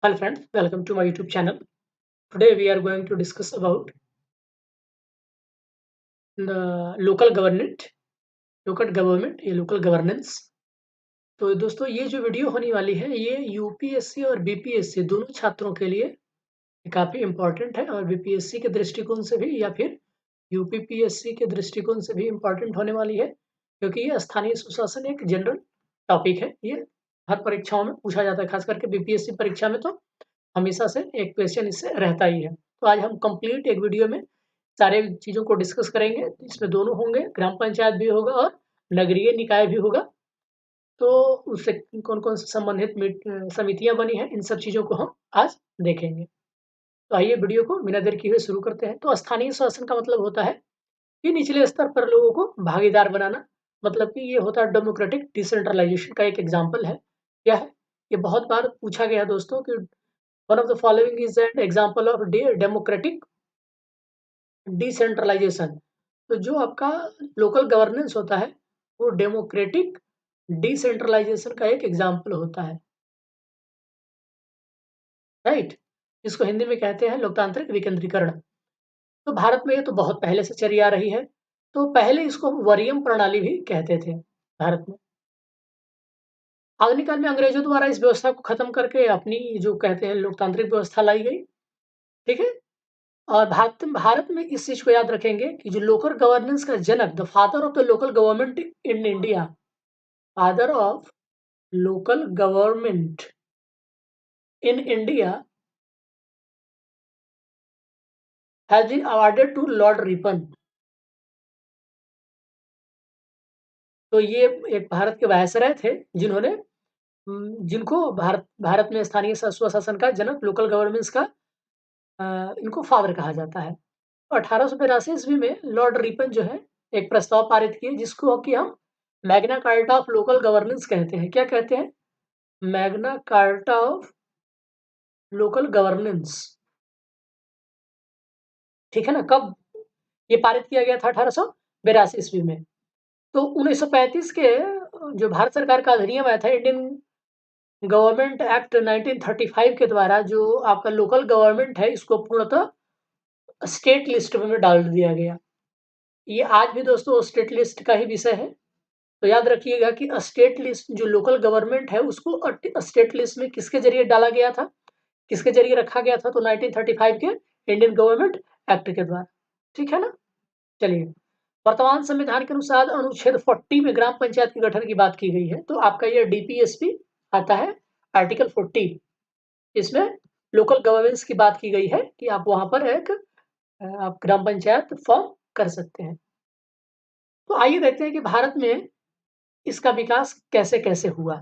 Hello friends, welcome to my YouTube channel. Today we are going to discuss about the local government या local governance. तो दोस्तों ये जो video होने वाली है ये यूपीएससी और बीपीएससी दोनों छात्रों के लिए काफ़ी इम्पोर्टेंट है और बीपीएससी के दृष्टिकोण से भी या फिर यूपीपीएससी के दृष्टिकोण से भी इम्पोर्टेंट होने वाली है क्योंकि ये स्थानीय सुशासन एक जनरल टॉपिक है। ये हर परीक्षाओं में पूछा जाता है, खास करके बीपीएससी परीक्षा में तो हमेशा से एक क्वेश्चन इससे रहता ही है। तो आज हम कंप्लीट एक वीडियो में सारे चीज़ों को डिस्कस करेंगे। इसमें दोनों होंगे, ग्राम पंचायत भी होगा और नगरीय निकाय भी होगा। तो उससे कौन-कौन से संबंधित समितियाँ बनी हैं, इन सब चीज़ों को हम आज देखेंगे। तो आइए वीडियो को बिना देर किए हुए शुरू करते हैं। तो स्थानीय शासन का मतलब होता है कि निचले स्तर पर लोगों को भागीदार बनाना, मतलब कि ये होता है डेमोक्रेटिक डिसेंट्रलाइजेशन का एक एग्जाम्पल है। क्या है? ये बहुत बार पूछा गया है दोस्तों कि one of the following is an example of democratic decentralisation. तो जो आपका लोकल गवर्नेंस होता है वो डेमोक्रेटिक डिसेंट्रलाइजेशन का एक एग्जाम्पल होता है, राइट? इसको हिंदी में कहते हैं लोकतांत्रिक विकेंद्रीकरण। तो भारत में ये तो बहुत पहले से चली आ रही है। तो पहले इसको वरीयम प्रणाली भी कहते थे भारत में। आधुनिक काल में अंग्रेजों द्वारा इस व्यवस्था को खत्म करके अपनी जो कहते हैं लोकतांत्रिक व्यवस्था लाई गई। ठीक है? और भारत में इस चीज को याद रखेंगे कि जो लोकल गवर्नेंस का जनक, the father of the local government in India, father of local government in India has been awarded to Lord Ripon. तो ये एक भारत के वायसराय थे जिन्होंने जिनको भारत भारत में स्थानीय स्वशासन का जनक, लोकल गवर्नेंस का इनको फादर कहा जाता है। 1882 ईस्वी में लॉर्ड रिपन जो है एक प्रस्ताव पारित किए जिसको कि हम Magna carta of local governance कहते हैं। क्या कहते हैं? Magna carta of local governance. ठीक है ना? कब ये पारित किया गया था? 1882 ईस्वी में। तो 1935 के जो भारत सरकार का अधिनियम आया था, इंडियन गवर्नमेंट एक्ट 1935 के द्वारा जो आपका लोकल गवर्नमेंट है इसको पूर्णतः स्टेट लिस्ट में डाल दिया गया। ये आज भी दोस्तों स्टेट लिस्ट का ही विषय है। तो याद रखिएगा कि स्टेट लिस्ट जो लोकल गवर्नमेंट है उसको स्टेट लिस्ट में किसके जरिए डाला गया था, किसके जरिए रखा गया था? तो 1935 के इंडियन गवर्नमेंट एक्ट के द्वारा। ठीक है ना? चलिए, वर्तमान संविधान के अनुसार अनुच्छेद 40 में ग्राम पंचायत के गठन की बात की गई है। तो आपका ये डीपीएसपी आता है, आर्टिकल 40। इसमें लोकल गवर्नेंस की बात की गई है कि आप वहां पर एक आप ग्राम पंचायत फॉर्म कर सकते हैं। तो आइए देखते हैं कि भारत में इसका विकास कैसे-कैसे हुआ।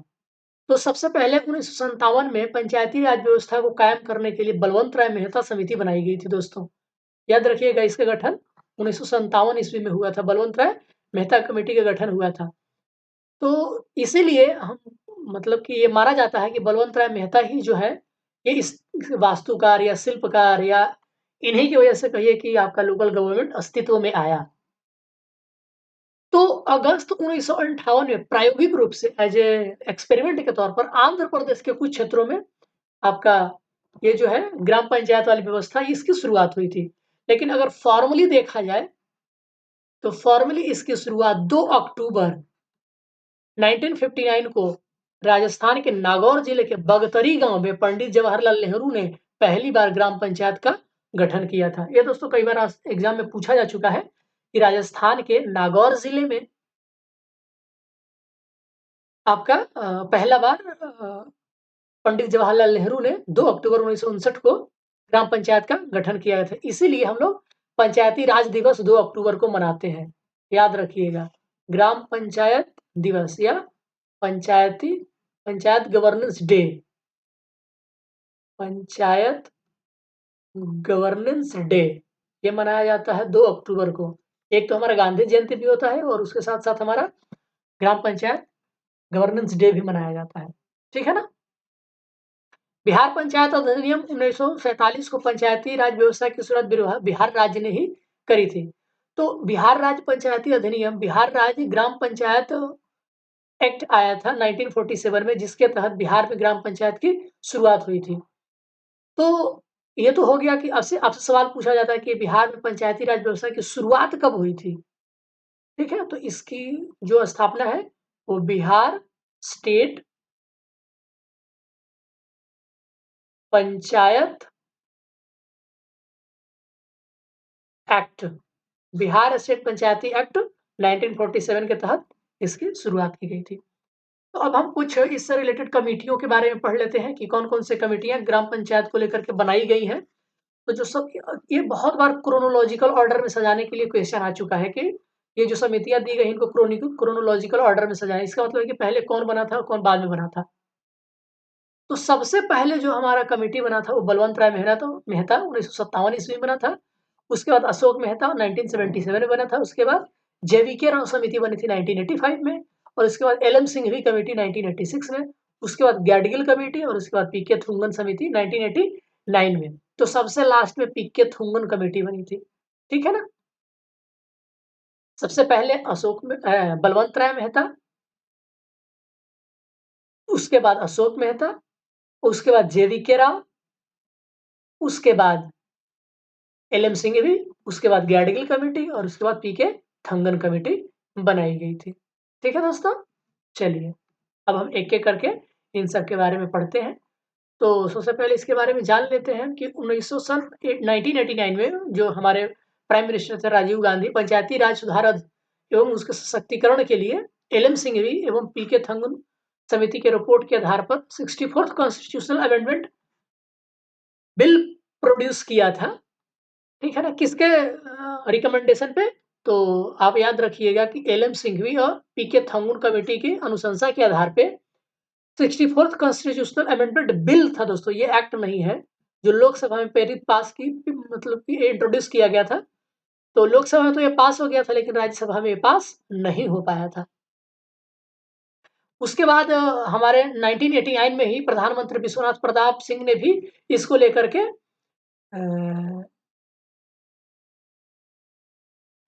तो सबसे पहले 1957 में पंचायती राज व्यवस्था को कायम करने के लिए बलवंत राय मेहता समिति बनाई गई थी दोस्तों। याद रखिएगा इसका गठन 1957 ईस्वी में हुआ था, बलवंत राय मेहता कमेटी का गठन हुआ था। तो इसीलिए हम मतलब कि ये माना जाता है कि बलवंत राय मेहता ही जो है ये इस वास्तुकार या शिल्पकार या इन्हीं की वजह से कहिए कि आपका लोकल गवर्नमेंट अस्तित्व में आया। तो अगस्त 1958 में प्रायोगिक रूप से एज ए एक्सपेरिमेंट के तौर पर आंध्र प्रदेश के कुछ क्षेत्रों में आपका ये जो है ग्राम पंचायत वाली व्यवस्था इसकी शुरुआत हुई थी। लेकिन अगर फॉर्मली देखा जाए तो फॉर्मली इसकी शुरुआत 2 अक्टूबर 1959 को राजस्थान के नागौर जिले के बगतरी गांव में पंडित जवाहरलाल नेहरू ने पहली बार ग्राम पंचायत का गठन किया था। ये दोस्तों कई बार एग्जाम में पूछा जा चुका है कि राजस्थान के नागौर जिले में आपका पहला बार पंडित जवाहरलाल नेहरू ने 2 अक्टूबर 1959 को ग्राम पंचायत का गठन किया था। इसीलिए हम लोग पंचायती राज दिवस 2 अक्टूबर को मनाते हैं। याद रखिएगा, ग्राम पंचायत दिवस या panchayat governance day, panchayat governance day ये मनाया जाता है 2 अक्टूबर को। एक तो हमारा गांधी जयंती भी होता है और उसके साथ-साथ हमारा ग्राम पंचायत गवर्नेंस डे भी मनाया जाता है। ठीक है ना? बिहार पंचायत अधिनियम 1947 को पंचायती राज व्यवस्था की शुरुआत बिहार राज्य ने ही करी थी। तो बिहार राज्य पंचायती अधिनियम, बिहार राज्य ग्राम पंचायत एक्ट आया था 1947 में जिसके तहत बिहार में ग्राम पंचायत की शुरुआत हुई थी। तो ये तो हो गया कि आपसे सवाल पूछा जाता है कि बिहार में पंचायती राज व्यवस्था की शुरुआत कब हुई थी? ठीक है? तो इसकी जो स्थापना है वो Bihar state panchayat act, Bihar state panchayati act 1947 के तहत इसकी शुरुआत की गई थी। तो अब हम कुछ इससे रिलेटेड कमिटियों के बारे में पढ़ लेते हैं कि कौन-कौन से कमिटियाँ ग्राम पंचायत को लेकर के बनाई गई हैं। तो जो सब ये बहुत बार क्रोनोलॉजिकल ऑर्डर में सजाने के लिए क्वेश्चन आ चुका है कि ये जो समितियाँ दी गई इनको क्रोनोलॉजिकल ऑर्डर में सजाएँ। इसका मतलब है कि पहले कौन बना था, कौन बाद में बना था। तो सबसे पहले जो हमारा कमिटी बना था वो बलवंत राय मेहता 1957 ईस्वी में बना था। उसके बाद अशोक मेहता 1977 में बना था। उसके बाद जेवीके राव समिति बनी थी 1985 में और उसके बाद एल.एम. सिंघवी कमेटी 1986 में। उसके बाद गैडगिल कमेटी और उसके बाद पी.के. थुंगन समिति 1989 में। तो सबसे लास्ट में पी.के. थुंगन कमेटी बनी थी। ठीक है ना? सबसे पहले बलवंत राय मेहता, उसके बाद अशोक मेहता, उसके बाद जेवीके राव, उसके बाद एल.एम. सिंघवी, उसके बाद गैडगिल कमेटी और उसके बाद पी.के. थंगन कमेटी बनाई गई थी। ठीक है दोस्तों? चलिए, अब हम एक-एक करके इन सब के बारे में पढ़ते हैं। तो सबसे पहले इसके बारे में जान लेते हैं कि 1989 में जो हमारे प्राइम मिनिस्टर थे राजीव गांधी पंचायती राज सुधार एवं उसके सशक्तिकरण के लिए एल.एम. सिंघवी एवं पी.के. थंगन समिति के रिपोर्ट के आधार पर 64th constitutional amendment bill produce किया था। ठीक है ना? किसके रिकमेंडेशन पे? तो आप याद रखिएगा कि एल.एम. सिंघवी और पी.के. थंगुन कमेटी की अनुशंसा के आधार पे 64th कॉन्स्टिट्यूशनल अमेंडमेंट बिल था दोस्तों, ये एक्ट नहीं है, जो लोकसभा में प्रेरित पास की मतलब कि इंट्रोड्यूस किया गया था। तो लोकसभा में तो ये पास हो गया था लेकिन राज्यसभा में ये पास नहीं हो पाया था। उसके बाद हमारे 1989 में ही प्रधानमंत्री विश्वनाथ प्रताप सिंह ने भी इसको लेकर के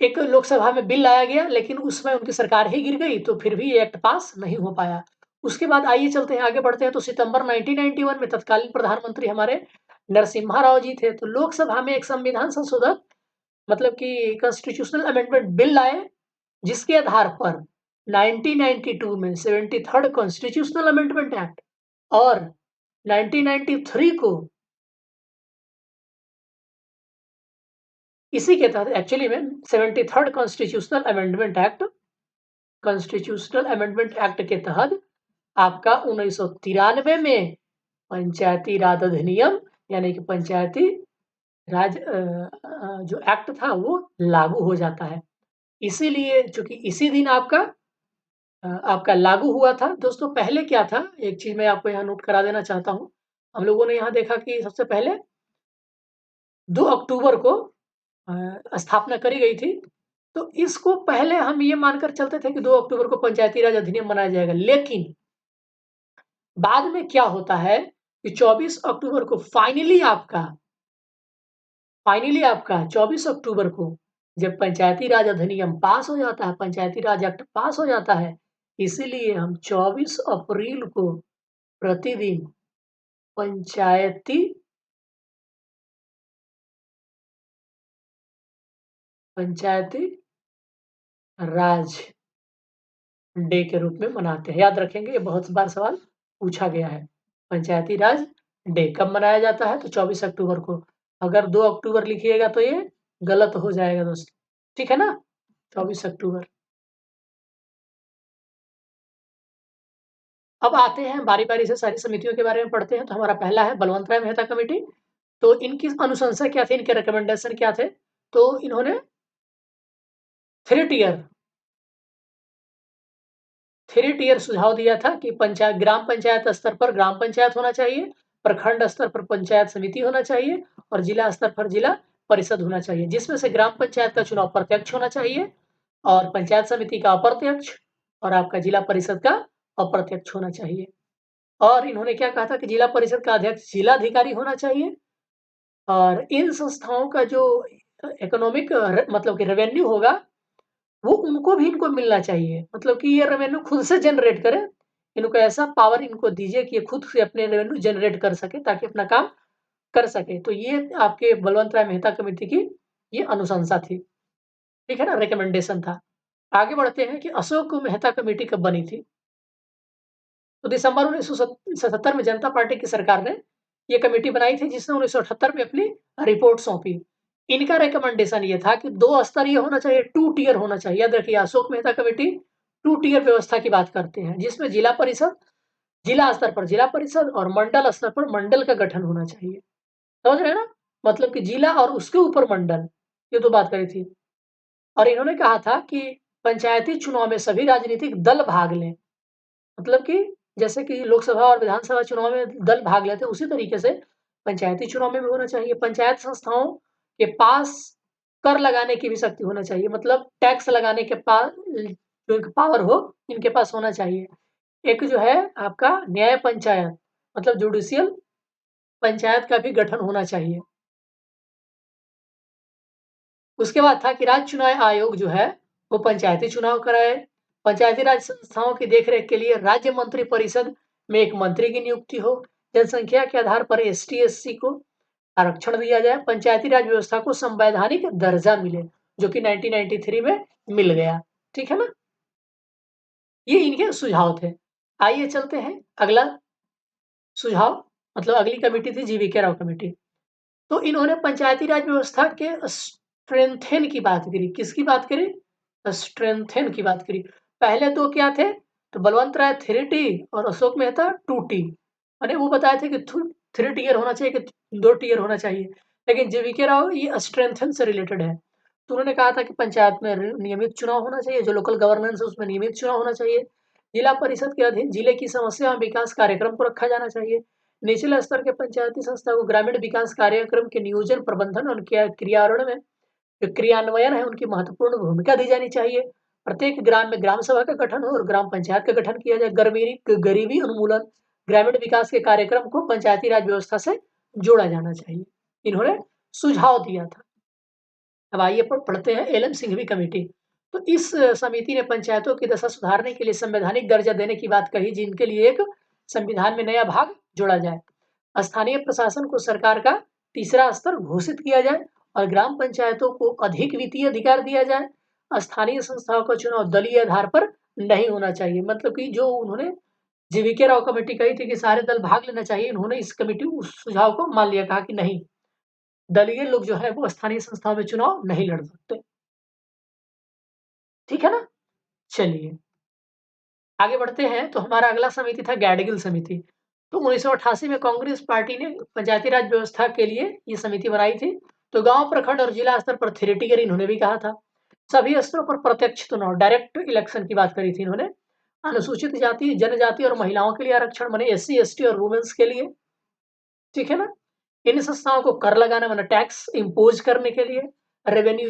एक लोकसभा में बिल लाया गया लेकिन उसमें उनकी सरकार ही गिर गई तो फिर भी ये एक्ट पास नहीं हो पाया। उसके बाद आइए चलते हैं आगे बढ़ते हैं तो सितंबर 1991 में तत्कालीन प्रधानमंत्री हमारे नरसिम्हा राव जी थे। तो लोकसभा में एक संविधान संशोधन मतलब कि कॉन्स्टिट्यूशनल अमेंडमेंट बिल लाए जिसके आधार पर 1992 में 73rd कॉन्स्टिट्यूशनल अमेंडमेंट एक्ट और 1993 को इसी के तहत एक्चुअली में 73rd कॉन्स्टिट्यूशनल अमेंडमेंट एक्ट के तहत आपका 1993 में पंचायती राज अधिनियम यानी कि पंचायती राज जो एक्ट था वो लागू हो जाता है। इसीलिए चूँकि इसी दिन आपका लागू हुआ था। दोस्तों पहले क्या था, एक चीज़ मैं आपको यहाँ नोट करा देना चाहता हूँ। हम लोगों ने यहाँ देखा कि सबसे पहले 2 अक्टूबर को स्थापना करी गई थी। तो इसको पहले हम ये मानकर चलते थे कि 2 अक्टूबर को पंचायती राज अधिनियम मनाया जाएगा। लेकिन बाद में क्या होता है कि 24 अक्टूबर को फाइनली आपका 24 अक्टूबर को जब पंचायती राज अधिनियम पास हो जाता है, पंचायती राज एक्ट पास हो जाता है, इसीलिए हम 24 अप्रैल को प्रतिदिन पंचायती पंचायती राज डे के रूप में मनाते हैं। याद रखेंगे, ये बहुत बार सवाल पूछा गया है। पंचायती राज डे कब मनाया जाता है? तो 24 अक्टूबर को। अगर 2 अक्टूबर लिखिएगा तो ये गलत हो जाएगा दोस्तों। ठीक है ना? 24 अक्टूबर। अब आते हैं बारी-बारी से सारी समितियों के बारे में पढ़ते हैं। तो हमारा पहला है बलवंत राय मेहता कमेटी। तो इनकी अनुशंसा क्या थी? इनके रिकमेंडेशन क्या थे? तो इन्होंने 3 टियर 3 टियर सुझाव दिया था कि ग्राम पंचायत स्तर पर ग्राम पंचायत होना चाहिए, प्रखंड स्तर पर पंचायत समिति होना चाहिए और जिला स्तर पर जिला परिषद होना चाहिए। जिसमें से ग्राम पंचायत का चुनाव प्रत्यक्ष होना चाहिए और पंचायत समिति का अप्रत्यक्ष और आपका जिला परिषद का अप्रत्यक्ष होना चाहिए। और इन्होंने क्या कहा था कि जिला परिषद का अध्यक्ष जिलाधिकारी होना चाहिए और इन संस्थाओं का जो इकोनॉमिक मतलब कि रेवेन्यू होगा वो इनको मिलना चाहिए। मतलब कि ये रेवेन्यू खुद से जनरेट करें। इनको ऐसा पावर इनको दीजिए कि ये खुद से अपने रेवेन्यू जनरेट कर सकें ताकि अपना काम कर सके। तो ये आपके बलवंत राय मेहता कमेटी की ये अनुशंसा थी, ठीक है ना, रिकमेंडेशन था। आगे बढ़ते हैं कि अशोक मेहता कमेटी कब बनी थी। तो दिसंबर 1977 में जनता पार्टी की सरकार ने ये कमेटी बनाई थी, जिसने 1978 में अपनी रिपोर्ट सौंपी। इनका रिकमेंडेशन ये था कि 2 स्तरीय होना चाहिए, 2 टियर होना चाहिए। याद रखिए, अशोक मेहता कमेटी 2 टियर व्यवस्था की बात करते हैं, जिसमें जिला परिषद, जिला स्तर पर जिला परिषद और मंडल स्तर पर मंडल का गठन होना चाहिए। समझ रहे हैं ना? मतलब कि जिला और उसके ऊपर मंडल, ये तो बात करी थी। और इन्होंने कहा था कि पंचायती चुनाव में सभी राजनीतिक दल भाग लें। मतलब कि जैसे कि लोकसभा और विधानसभा चुनाव में दल भाग लेते हैं, उसी तरीके से पंचायती चुनाव में भी होना चाहिए। पंचायत संस्थाओं के पास कर लगाने की भी शक्ति होना चाहिए, मतलब टैक्स लगाने के पास जो एक पावर हो, इनके पास होना चाहिए। एक जो है आपका न्याय पंचायत, मतलब जुडिशियल पंचायत का भी गठन होना चाहिए। उसके बाद था कि राज्य चुनाव आयोग जो है वो पंचायती चुनाव कराए। पंचायती राज संस्थाओं की देखरेख के लिए राज्य मंत्री परिषद में एक मंत्री की नियुक्ति हो। जनसंख्या के आधार पर एसटी एससी को आरक्षण दिया जाए। पंचायती राज व्यवस्था को संवैधानिक दर्जा मिले, जो कि 1993 में मिल गया। ठीक है ना? ये इनके सुझाव थे। आइए चलते हैं अगला सुझाव, मतलब अगली कमेटी थी जीवीके राव कमेटी। तो इन्होंने पंचायती राज व्यवस्था के स्ट्रेंथेन की बात करी। किसकी बात करी? स्ट्रेंथेन की बात करी। पहले 2 क्या थे? तो बलवंत राय 3T और अशोक मेहता 2T। मैंने वो बताए थे कि 3 टियर होना चाहिए कि 2 टियर होना चाहिए, लेकिन जीवीके राव ये स्ट्रेंथेन से रिलेटेड है। तो उन्होंने कहा था कि पंचायत में नियमित चुनाव होना चाहिए, जो लोकल गवर्नेंस है उसमें नियमित चुनाव होना चाहिए। जिला परिषद के अधीन जिले की समस्या और विकास कार्यक्रम को रखा जाना चाहिए। निचले स्तर के पंचायती संस्था को ग्रामीण विकास कार्यक्रम के नियोजन, प्रबंधन और क्रियान्वयन में जो क्रियान्वयन है उनकी महत्वपूर्ण भूमिका दी जानी चाहिए। प्रत्येक ग्राम में ग्राम सभा का गठन हो और ग्राम पंचायत का गठन किया जाए। गरीबी उन्मूलन, ग्रामीण विकास के कार्यक्रम को पंचायती राज व्यवस्था से जोड़ा जाना चाहिए, इन्होंने सुझाव दिया था। अब आइए पढ़ते हैं एल एम सिंघवी कमेटी। तो इस समिति ने पंचायतों की दशा सुधारने के लिए संवैधानिक दर्जा देने की बात कही, जिनके लिए एक संविधान में नया भाग जोड़ा जाए। स्थानीय प्रशासन को सरकार का तीसरा स्तर घोषित किया जाए और ग्राम पंचायतों को अधिक वित्तीय अधिकार दिया जाए। स्थानीय संस्थाओं का चुनाव दलीय आधार पर नहीं होना चाहिए। मतलब कि जो उन्होंने जीवीके राव कमेटी कही थी कि सारे दल भाग लेना चाहिए, इन्होंने इस कमेटी उस सुझाव को मान लिया, कहा कि नहीं, दलीय लोग जो है वो स्थानीय संस्थाओं में चुनाव नहीं लड़ सकते। ठीक है ना? चलिए आगे बढ़ते हैं। तो हमारा अगला समिति था गैडगिल समिति। तो 1988 में कांग्रेस पार्टी ने पंचायती राज व्यवस्था के लिए ये समिति बनाई थी। तो गांव, प्रखंड और जिला स्तर पर थ्योरेटिकल इन्होंने भी कहा था। सभी स्तरों पर प्रत्यक्ष चुनाव, डायरेक्ट इलेक्शन की बात करी थी इन्होंने। अनुसूचित जाति, जनजाति और महिलाओं के लिए आरक्षण, माने एससी एसटी और वुमेन्स के लिए। ठीक है ना? इन संस्थाओं को कर लगाना, माने टैक्स इम्पोज करने के लिए, रेवेन्यू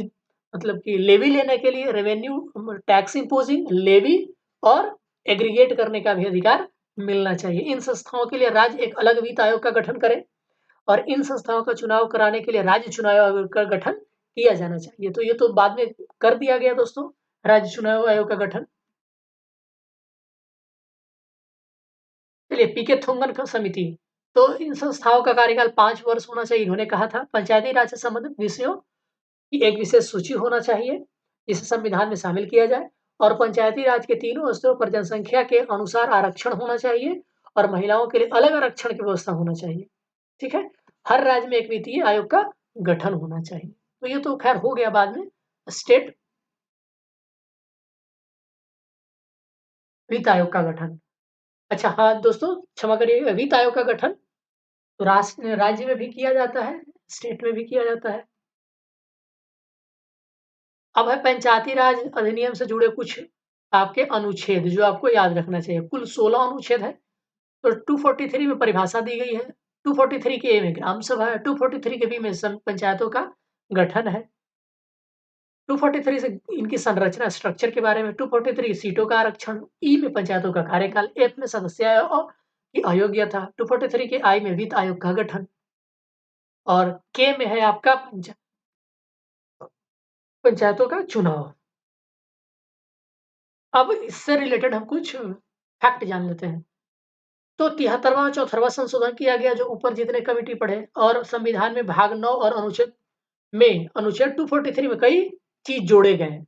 मतलब कि लेवी लेने के लिए, रेवेन्यू टैक्स इम्पोजिंग, लेवी और एग्रीगेट करने का भी अधिकार मिलना चाहिए। इन संस्थाओं के लिए राज्य एक अलग वित्त आयोग का गठन करे और इन संस्थाओं का चुनाव कराने के लिए राज्य चुनाव आयोग का गठन किया जाना चाहिए। तो ये तो बाद में कर दिया गया दोस्तों, राज्य चुनाव आयोग का गठन। चलिए पीके थोंगन का समिति। तो इन संस्थाओं का कार्यकाल 5 वर्ष होना चाहिए, इन्होंने कहा था। पंचायती राज से संबंधित विषयों की एक विशेष सूची होना चाहिए, जिसे संविधान में शामिल किया जाए। और पंचायती राज के तीनों स्तरों पर जनसंख्या के अनुसार आरक्षण होना चाहिए और महिलाओं के लिए अलग आरक्षण की व्यवस्था होना चाहिए। ठीक है? हर राज्य में एक वित्तीय आयोग का गठन होना चाहिए। तो ये तो खैर हो गया बाद में, स्टेट वित्त आयोग का गठन। अच्छा हाँ दोस्तों, क्षमा करिए, वित्त आयोग का गठन तो राष्ट्र राज्य में भी किया जाता है, स्टेट में भी किया जाता है। अब है पंचायती राज अधिनियम से जुड़े कुछ आपके अनुच्छेद जो आपको याद रखना चाहिए। कुल 16 अनुच्छेद है। तो 243 में परिभाषा दी गई है, 243 के ए में ग्राम सभा है, 243 के बी में पंचायतों का गठन है, 243 से इनकी संरचना स्ट्रक्चर के बारे में, 243 सीटों का आरक्षण, ई में पंचायतों का कार्यकाल, एफ में सदस्य की अयोग्यता, 243 के आई में वित्त आयोग का गठन और के में है आपका पंचायतों का चुनाव। अब इससे रिलेटेड हम कुछ फैक्ट जान लेते हैं। तो 73वां 74वां संशोधन किया गया, जो ऊपर जितने कमिटी पढ़े, और संविधान में भाग 9 और अनुच्छेद 243 में कई चीज जोड़े गए,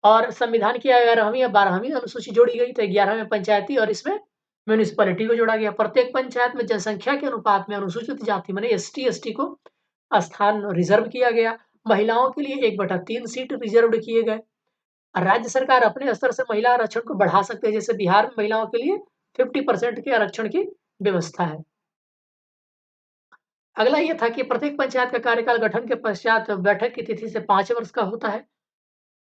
और संविधान की 11वीं या 12वीं अनुसूची जोड़ी गई, तो 11 में पंचायती और इसमें म्युनिसिपैलिटी को जोड़ा गया। प्रत्येक पंचायत में जनसंख्या के अनुपात में अनुसूचित जाति माने एसटी को स्थान रिजर्व किया गया। महिलाओं के लिए 1/3 सीट रिजर्व किए गए। राज्य सरकार अपने स्तर से महिला आरक्षण को बढ़ा सकते हैं, जैसे बिहार में महिलाओं के लिए 50% के आरक्षण की व्यवस्था है। अगला ये था कि प्रत्येक पंचायत का कार्यकाल गठन के पश्चात बैठक की तिथि से 5 वर्ष का होता है।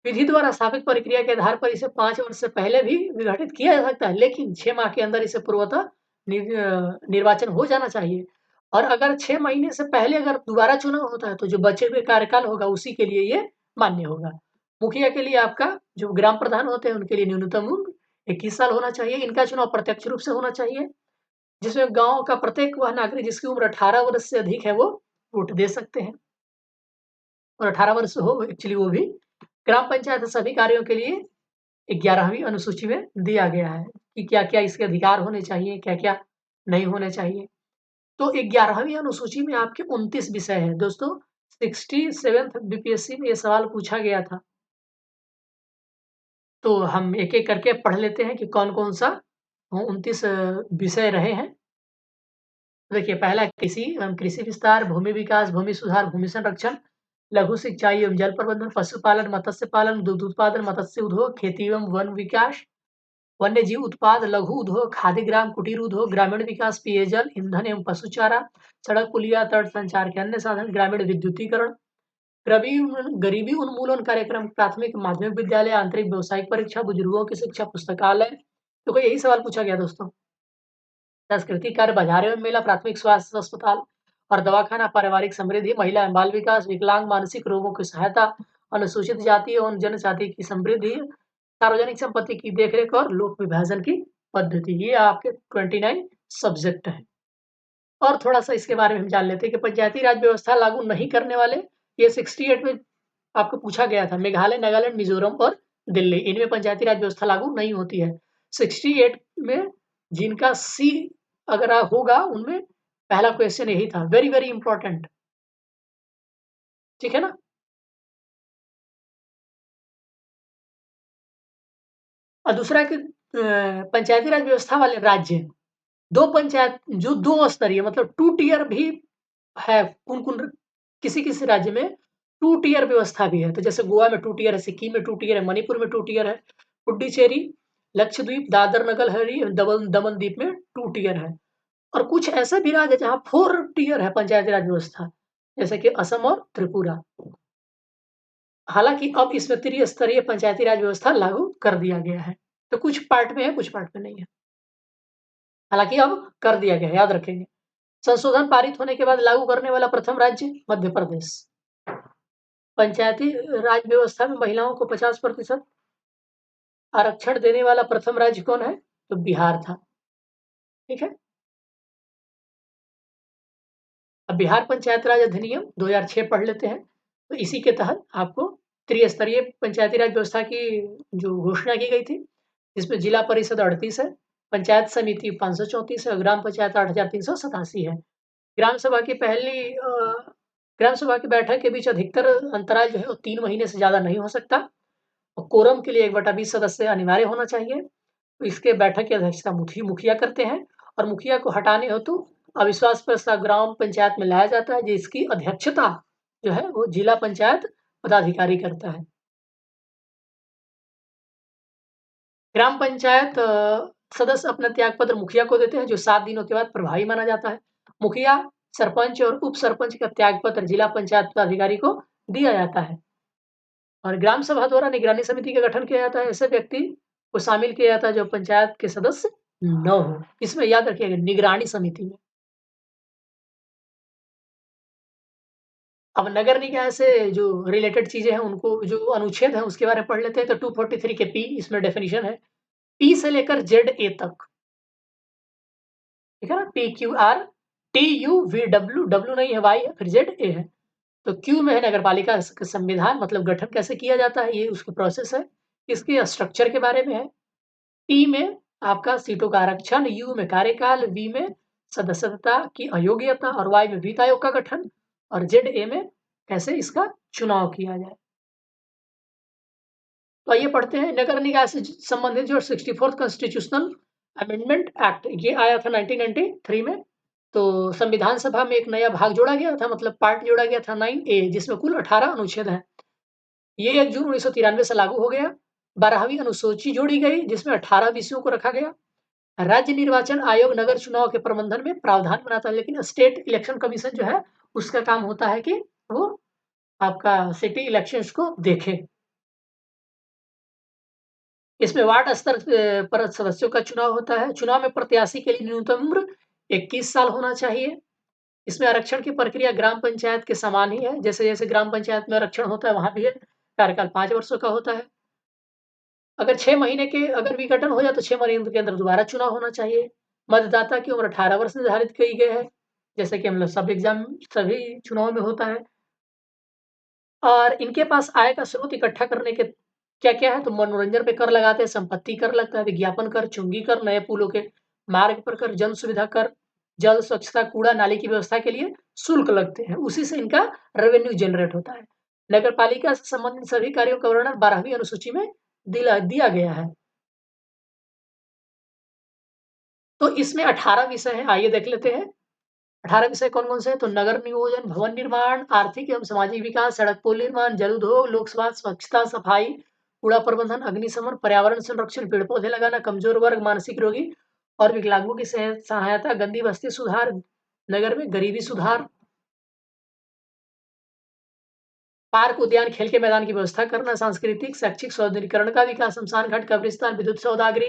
विधि द्वारा स्थापित प्रक्रिया के आधार पर इसे 5 वर्ष से पहले भी विघटित किया जा सकता है, लेकिन 6 माह के अंदर इसे पूर्वतः निर्वाचन हो जाना चाहिए। और अगर 6 महीने से पहले अगर दोबारा चुनाव होता है, तो जो बचे हुए कार्यकाल होगा उसी के लिए ये मान्य होगा। मुखिया के लिए आपका जो ग्राम प्रधान होते हैं उनके लिए न्यूनतम उम्र 21 साल होना चाहिए। इनका चुनाव प्रत्यक्ष रूप से होना चाहिए, जिसमें गाँव का प्रत्येक वह नागरिक जिसकी उम्र 18 वर्ष से अधिक है वो वोट दे सकते हैं, और 18 वर्ष हो एक्चुअली वो भी। ग्राम पंचायत सभी कार्यों के लिए 11वीं अनुसूची में दिया गया है कि क्या-क्या इसके अधिकार होने चाहिए, क्या-क्या नहीं होने चाहिए। तो 11वीं अनुसूची में आपके 29 विषय हैं। दोस्तों 67th बीपीएससी में ये सवाल पूछा गया था। तो हम एक-एक करके पढ़ लेते हैं कि कौन-कौन सा 29 विषय रहे हैं। देखिए, पहला कृषि एवं कृषि विस्तार, भूमि विकास, भूमि सुधार, भूमि संरक्षण, लघु सिंचाई एवं जल प्रबंधन, पशुपालन, मत्स्य पालन, दुग्ध उत्पादन, मत्स्य उद्योग, खेती एवं वन विकास, वन्य जीव उत्पाद, लघु उद्योग, खादी ग्राम कुटीर उद्योग, ग्रामीण विकास, पेयजल, ईंधन एवं पशु चारा, सड़क पुलिया, तट संचार के अन्य साधन, ग्रामीण विद्युतीकरण, गरीबी उन्मूलन कार्यक्रम, प्राथमिक माध्यमिक विद्यालय, आंतरिक व्यावसायिक परीक्षा, बुजुर्गों की शिक्षा, पुस्तकालय। तो यही सवाल पूछा गया दोस्तों। सांस्कृतिक कार्य, बाजार एवं मेला, प्राथमिक स्वास्थ्य अस्पताल और दवाखाना, पारिवारिक समृद्धि, महिला एवं बाल विकास, विकलांग मानसिक रोगों की सहायता, अनुसूचित जाति एवं जनजाति की समृद्धि, सार्वजनिक संपत्ति की देखरेख और लोक विभाजन की पद्धति। ये आपके 29 सब्जेक्ट हैं। और थोड़ा-सा इसके बारे में हम जान लेते हैं कि पंचायती राज व्यवस्था लागू नहीं करने वाले, ये 68 में आपको पूछा गया था। मेघालय, नागालैंड, मिज़ोरम और दिल्ली, इनमें पंचायती राज व्यवस्था लागू नहीं होती है। 68 में जिनका सी अगर होगा, उनमें पहला क्वेश्चन यही था। Very, very important. ठीक है ना? और दूसरा कि पंचायती राज व्यवस्था वाले राज्य, 2 पंचायत जो 2 स्तरीय मतलब 2 टियर भी है, कौन-कौन किसी-किसी राज्य में 2 टियर व्यवस्था भी है। तो जैसे गोवा में 2 टियर है, सिक्किम में 2 टियर है, मणिपुर में 2 टियर है, पुडुचेरी, लक्षद्वीप, दादर नगर हवेली, दमन-दीप में 2 टियर है। और कुछ ऐसे भी राज्य हैं जहाँ 4 टियर है पंचायती राज व्यवस्था, जैसे कि असम और त्रिपुरा। हालाँकि अब इसमें त्रिस्तरीय पंचायती राज व्यवस्था लागू कर दिया गया है। तो कुछ पार्ट में है, कुछ पार्ट में नहीं है। हालाँकि अब कर दिया गया है, याद रखेंगे। संशोधन पारित होने के बाद लागू करने वाला प्रथम राज्य मध्य प्रदेश। पंचायती राज व्यवस्था में महिलाओं को 50% आरक्षण देने वाला प्रथम राज्य कौन है? तो बिहार था। ठीक है? अब बिहार पंचायत राज अधिनियम 2006 पढ़ लेते हैं। तो इसी के तहत आपको त्रिस्तरीय पंचायती राज व्यवस्था की जो घोषणा की गई थी, जिसमें जिला परिषद 38 है, पंचायत समिति 534 है और ग्राम पंचायत 8387 है। ग्राम सभा की ग्राम सभा की बैठक के बीच अधिकतर अंतराल जो है वो 3 महीने से ज़्यादा नहीं हो सकता, और कोरम के लिए 1/20 सदस्य अनिवार्य होना चाहिए। तो इसके बैठक की अध्यक्षता मुखिया करते हैं, और मुखिया को हटाने हेतु अविश्वास प्रस्ताव ग्राम पंचायत में लाया जाता है, जिसकी अध्यक्षता जो है वो जिला पंचायत पदाधिकारी करता है। ग्राम पंचायत सदस्य अपना त्यागपत्र मुखिया को देते हैं, जो 7 दिनों के बाद प्रभावी माना जाता है। मुखिया, सरपंच और उप सरपंच का त्यागपत्र जिला पंचायत पदाधिकारी को दिया जाता है, और ग्राम सभा द्वारा निगरानी समिति का गठन किया जाता है। ऐसे व्यक्ति को शामिल किया जाता है जो पंचायत के सदस्य न हो। इसमें याद रखिएगा, निगरानी समिति में। अब नगर निकाय से जो रिलेटेड चीजें हैं, उनको जो अनुच्छेद है उसके बारे में पढ़ लेते हैं। तो 243 के पी, इसमें डेफिनेशन है, पी से लेकर जेड ए तक। ठीक है ना? P Q R T U V W, W नहीं है, वाई है, फिर जेड ए है। तो क्यू में है नगर पालिका का संविधान, मतलब गठन कैसे किया जाता है, ये उसकी प्रोसेस है। इसके स्ट्रक्चर के बारे में है। टी में आपका सीटों का आरक्षण, यू में कार्यकाल, वी में सदस्यता की अयोग्यता और वाई में वित्त आयोग का गठन और जेड ए में कैसे इसका चुनाव किया जाए। तो आइए पढ़ते हैं नगर निकाय से संबंधित जो 64th कॉन्स्टिट्यूशनल अमेंडमेंट एक्ट ये आया था 1993 में। तो संविधान सभा में एक नया भाग जोड़ा गया था, मतलब पार्ट जोड़ा गया था 9A, जिसमें कुल 18 अनुच्छेद हैं। ये 1 जून 1993 से लागू हो गया। 12वीं अनुसूची जोड़ी गई जिसमें 18 विषयों को रखा गया। राज्य निर्वाचन आयोग नगर चुनाव के प्रबंधन में प्रावधान बनाता है, लेकिन स्टेट इलेक्शन कमीशन जो है उसका काम होता है कि वो आपका सिटी इलेक्शंस को देखे। इसमें वार्ड स्तर पर सदस्यों का चुनाव होता है। चुनाव में प्रत्याशी के लिए न्यूनतम उम्र 21 साल होना चाहिए। इसमें आरक्षण की प्रक्रिया ग्राम पंचायत के समान ही है। जैसे-जैसे ग्राम पंचायत में आरक्षण होता है, वहाँ भी है। कार्यकाल 5 वर्षों का होता है। अगर 6 महीने के अगर विघटन हो जाए तो 6 महीने के अंदर दोबारा चुनाव होना चाहिए। मतदाता की उम्र 18 वर्ष निर्धारित की गई है, जैसे कि हम लोग सभी चुनाव में होता है। और इनके पास आय का स्रोत इकट्ठा करने के क्या-क्या है, तो मनोरंजन पे कर लगाते हैं, संपत्ति कर लगता है, विज्ञापन कर, चुंगी कर, नए पुलों के मार्ग पर कर, जन सुविधा कर, जल स्वच्छता, कूड़ा नाली की व्यवस्था के लिए शुल्क लगते हैं। उसी से इनका रेवेन्यू जनरेट होता है। नगर पालिका से संबंधित सभी कार्यों का वर्णन 12वीं अनुसूची में दिया गया है। तो इसमें 18 विषय हैं, आइए देख लेते हैं। 18 विषय कौन-कौन से हैं? तो नगर नियोजन, भवन निर्माण, आर्थिक एवं सामाजिक विकास, सड़क पुल निर्माण, जल उद्योग, लोक स्वास्थ्य, स्वच्छता, सफाई, कूड़ा प्रबंधन, अग्निशमन, पर्यावरण संरक्षण, पेड़-पौधे लगाना, कमजोर वर्ग, मानसिक रोगी और विकलांगों की सहायता, गंदी बस्ती सुधार, नगर में गरीबी सुधार, पार्क, उद्यान, खेल के मैदान की व्यवस्था करना, सांस्कृतिक, शैक्षिक सौंदर्यीकरण का विकास, शमशान घाट, कब्रिस्तान, विद्युत सौदागरी,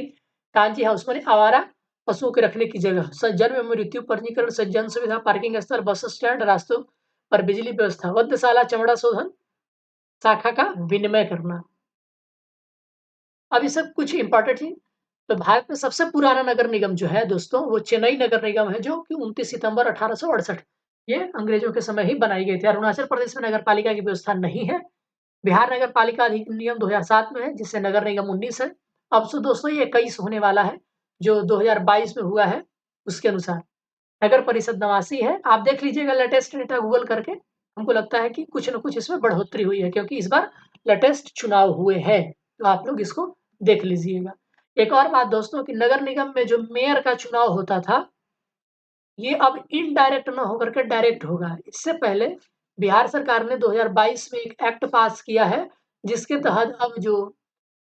कांजी हाउस माने आवारा पशुओं के रखने की जगह, जन्म एवं मृत्यु पंजीकरण, जन सुविधा, पार्किंग स्थल, बस स्टैंड, रास्तों पर बिजली व्यवस्था, वध्यशाला, चमड़ा शोधन शाखा का विनिमय करना। अब ये सब कुछ इंपॉर्टेंट है। तो भारत में सबसे पुराना नगर निगम जो है दोस्तों, वो चेन्नई नगर निगम है, जो कि 29 सितंबर 1868 ये अंग्रेजों के समय ही बनाई गई थी। अरुणाचल प्रदेश में नगर पालिका की व्यवस्था नहीं है। बिहार नगर पालिका अधिनियम 2007 में है, जिससे नगर निगम 19 है। अब सो दोस्तों ये 21 होने वाला है, जो 2022 में हुआ है उसके अनुसार। नगर परिषद 89 है। आप देख लीजिएगा लेटेस्ट डेटा गूगल करके। हमको लगता है कि कुछ न कुछ इसमें बढ़ोतरी हुई है, क्योंकि इस बार लेटेस्ट चुनाव हुए हैं। तो आप लोग इसको देख लीजिएगा। एक और बात दोस्तों कि नगर निगम में जो मेयर का चुनाव होता था, ये अब इनडायरेक्ट ना होकर के डायरेक्ट होगा। इससे पहले बिहार सरकार ने 2022 में एक एक्ट पास किया है, जिसके तहत अब जो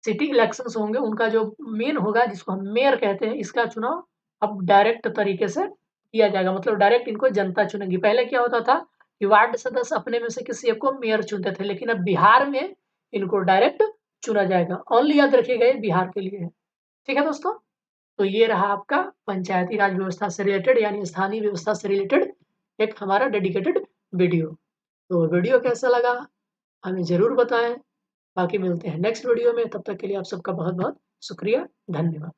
सिटी इलेक्शंस होंगे, उनका जो मेन होगा, जिसको हम मेयर कहते हैं, इसका चुनाव अब डायरेक्ट तरीके से किया जाएगा। मतलब डायरेक्ट इनको जनता चुनेगी। पहले क्या होता था कि वार्ड सदस्य अपने में से किसी एक को मेयर चुनते थे, लेकिन अब बिहार में इनको डायरेक्ट चुना जाएगा। ओनली याद रखिएगा, ये बिहार के लिए है। ठीक है दोस्तों? तो ये रहा आपका पंचायती राज व्यवस्था से रिलेटेड, यानी स्थानीय व्यवस्था से रिलेटेड एक हमारा डेडिकेटेड वीडियो। तो वीडियो कैसा लगा हमें ज़रूर बताएँ। बाकी मिलते हैं नेक्स्ट वीडियो में, तब तक के लिए आप सबका बहुत-बहुत शुक्रिया, धन्यवाद।